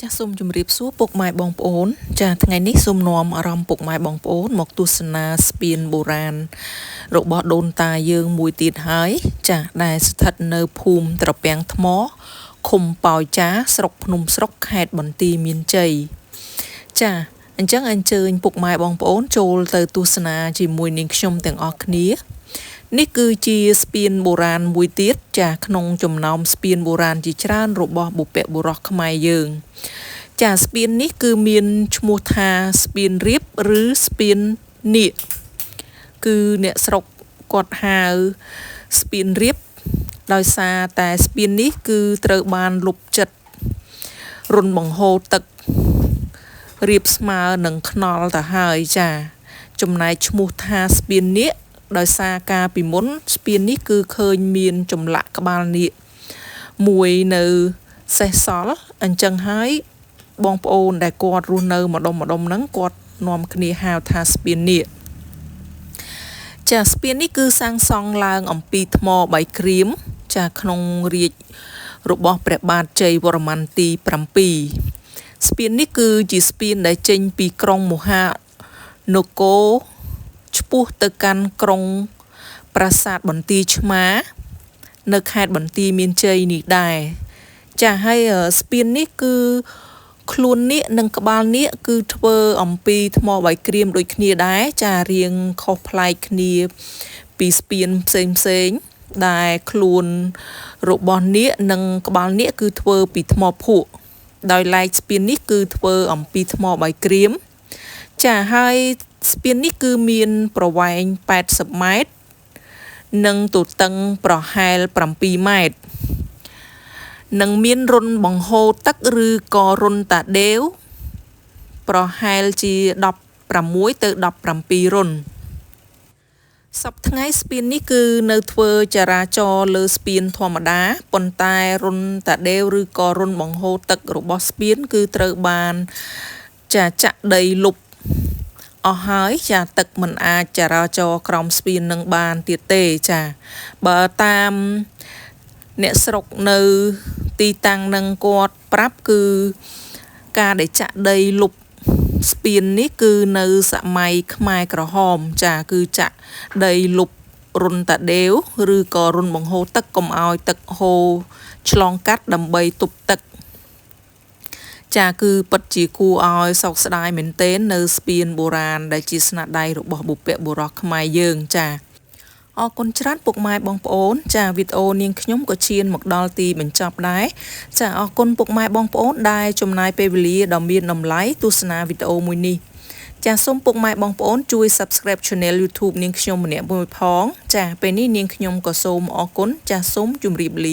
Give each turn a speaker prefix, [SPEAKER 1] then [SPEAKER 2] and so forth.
[SPEAKER 1] ចាសសូមជម្រាបសួរពុកម៉ែបងប្អូនចាសថ្ងៃនេះសូមនាំអារម្មណ៍ពុកម៉ែបងប្អូនមកទស្សនាស្ពានបុរាណរបស់ដូនតាយើងមួយទៀតហើយចាសដែលស្ថិតនៅភូមិត្រពាំងថ្មឃុំប៉ោយចាស្រុកភ្នំស្រុកខេត្តបន្ទាយមានជ័យចាសអញ្ចឹងអញ្ជើញពុកម៉ែបងប្អូនចូលទៅទស្សនាជាមួយនាងខ្ញុំទាំងអស់គ្នានេះគឺជាស្ពានបុរាណមួយទៀតចាក្នុងចំណោមស្ពានបុរាណជាច្រើនរបស់បុព្វបុរសខ្មែរយើងចាស្ពាននេះគឺមានឈ្មោះថាស្ពានរៀបឬស្ពាននាគគឺអ្នកស្រុកគាត់ហៅស្ពានរៀបដោយសារតែស្ពាននេះគឺត្រូវបានលុបចិត្តរុនបង្ហូរទឹករៀបស្មើនឹងថ្នល់ទៅហើយចាចំណែកឈ្មោះថាស្ពាននាគដោយសារការពីមុនស្ពាននេះគឺឃើញមានចម្លាក់ក្បាលនាគមួយនៅសេសសល់អញ្ចឹងហើយបងប្អូនដែលគាត់រស់នៅម្ដុំហ្នឹងគាត់នាំគ្នាហៅថាស្ពាននាគចាស្ពាននេះគឺសាងសង់ឡើងអំពីថ្មបៃក្រៀមចាក្នុងរាជរបស់ព្រះបាទជ័យវរ្ម័នទី7ស្ពាននេះគឺជាស្ពានដែលចេញពីក្រុងមហានគរឆ្ពោះទៅកាន់ក្រុងប្រាសាទបន្ទាយឆ្មារនៅខេត្តបន្ទាយមានជ័យនេះដែរចាហើយស្ពាននេះគឺខ្លួននាគនិងក្បាលនាគគឺធ្វើអំពីថ្មបៃក្រៀមដូចគ្នាដែរចារៀងខុសប្លែកគ្នាពីស្ពានផ្សេងដែលខ្លួនរបស់នាគនិងក្បាលនាគគឺធ្វើពីថ្មភក់ដោយឡែកស្ពាននេះគឺធ្វើអំពីថ្មបៃក្រៀមចាហើយស្ពាននេះគឺមានប្រវែង80ម៉ែត្រនិងទទឹងប្រហែល7ម៉ែត្រនិងមានរុនបង្ហូរទឹកឬក៏រុនតាដេវប្រហែលជា16ទៅ17រុនសប្តាហ៍ថ្ងៃស្ពាននេះគឺនៅធ្វើចរាចរណ៍លើស្ពានធម្មតាប៉ុន្តែរុនតាដេវឬក៏រុនបង្ហូរទឹករបស់ស្ពានគឺត្រូវបានចាក់ដីលុបអស់ហើយចាទឹកមិនអាចចរាចរក្រោមស្ពាននឹងបានទៀតទេចាបើតាមអ្នកស្រុកនៅទីតាំងនឹងគាត់ប្រាប់គឺការដែលចាក់ដីលុបស្ពាននេះគឺនៅសម័យខ្មែរក្រហមចាគឺចាក់ដីលុបរុនតាដេវឬក៏រុនបង្ហូរទឹកកុំឲ្យទឹកហូរឆ្លងកាត់ដើម្បីទប់ទឹកចាគឺពិតជាគួរឲ្យសោកស្ដាយមែនទែននៅស្ពានបុរាណដែលជាស្នាដៃរបស់បុព្វបុរសខ្មែរយើងចាអរគុណច្រើនពុកម៉ែបងប្អូនចាវីដេអូនាងខ្ញុំក៏ឈានមកដល់ទីបញ្ចប់ដែរចាអរគុណពុកម៉ែបងប្អូនដែលចំណាយពេលវេលាដ៏មានតម្លៃទស្សនាវីដេអូមួយនេះចាសូមពុកម៉ែបងប្អូនជួយ Subscribe Channel YouTube នាងខ្ញុំម្នាក់មួយផងចាពេលនេះនាងខ្ញុំក៏សូមអរគុណចាសូមជម្រាបលា